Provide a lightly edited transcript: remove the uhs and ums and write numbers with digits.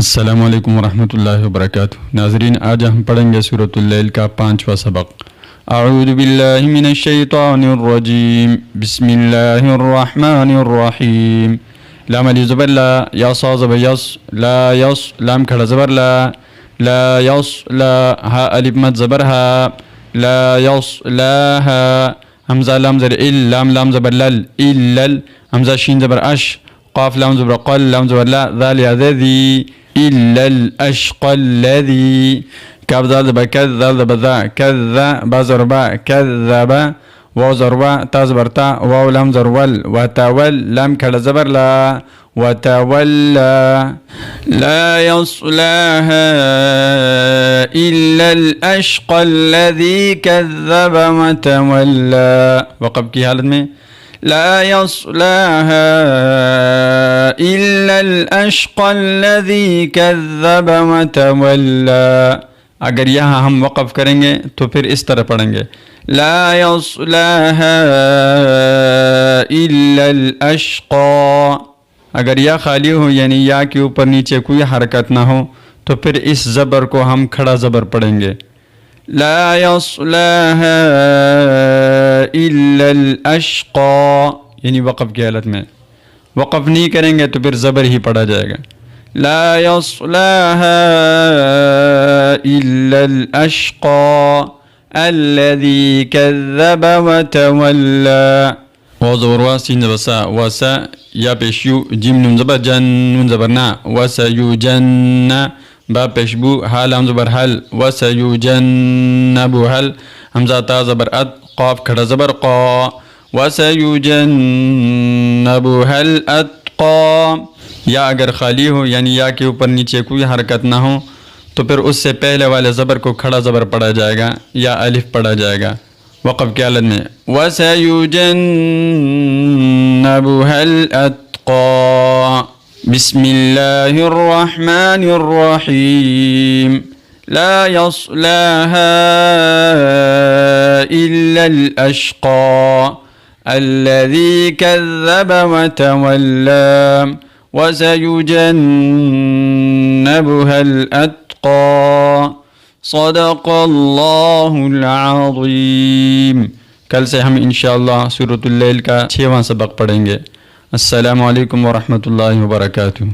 अस्सलामु अलैकुम वरहमतुल्लाहि वबरकातुहू। नाज़रीन, आज हम पढ़ेंगे सूरतुल लैल का 5वां सबक। अऊज़ु बिल्लाहि मिनश शैतानिर रजीम, बिस्मिल्लाहिर रहमानिर रहीम। लाम अलिफ ज़बर ला, या सा ज़बर यस, ला यस, लाम खड़ा ज़बर ला, ला यस ला, हा अलिफ मद ज़बर हा, ला यस ला हा, हमज़ा लाम ज़बर इल, लाम लाम ज़बर लल, इल्लल, हमज़ा शीन ज़बर अश, क़ाफ लाम ज़बर क़ल, लाम ज़बर ला, ज़ाल या ज़ी, इल्लल अश्क़ल्लज़ी, काफ ज़ाल ज़बर कज़, ज़ाल ज़बर ज़ा, कज़्ज़ा, बा ज़बर बा, कज़्ज़बा, वाव ज़बर वा, ता ज़बर ता, वाव लाम ज़बर वल, वतवल, लाम खड़ा ज़बर ला, वतवल्ला, ला यस्लाहा इल्लल अश्क़ल्लज़ी कज़्ज़ब वतवल्ला। वक़फ़ की हालत में ला यस्लाहा इल्लल अश्क़ल्लज़ी कज़्ज़ब वतवल्ला। अगर यहाँ हम वक़फ़ करेंगे तो फिर इस तरह पढ़ेंगे, ला यस्लाहा इल्लल अश्क़ा। अगर या खाली हो यानी या के ऊपर नीचे कोई हरकत ना हो तो फिर इस ज़बर को हम खड़ा ज़बर पढ़ेंगे, ला यस्लाहा इल्लल अश्क़ा, यानी वक़फ़ की हालत में। वक़फ़ नहीं करेंगे तो फिर ज़बर ही पढ़ा जाएगा, ला यस्लाहा इल्लल अश्क़ा अल्लज़ी कज़्ज़ब वतवल्ला। वाव ज़बर वा, सीन ज़बर सा, वसा, या पेश यू, जीम नून ज़बर जन, नून ज़बर ना, वसयुजन्ना, बा पेश बू, हा लाम ज़बर हल, वसयुजन्नबु हल, हमज़ा ता ज़बर अत, क़ाफ खड़ा ज़बर क़ा, वसयुजन्नबु हल अत्क़ा। या अगर खाली हो यानी या के ऊपर नीचे कोई हरकत ना हो तो फिर उससे पहले वाले ज़बर को खड़ा ज़बर पढ़ा जाएगा या अलिफ पढ़ा जाएगा। वक़फ़ की हालत में वसयुजन्नबु हल अत्क़ा। बिस्मिल्लाहिर रहमानिर रहीम, ला यस्लाहा इल्लल अश्क़ा अल्लज़ी कज़्ज़ब वतवल्ला वसयुजन्नबुहल अत्क़ा। सदक़ल्लाहुल अज़ीम। कल से हम इंशाअल्लाह सूरतुल लैल का 6वां सबक पढ़ेंगे। अस्सलामु अलैकुम वरहमतुल्लाहि वबरकातुहू।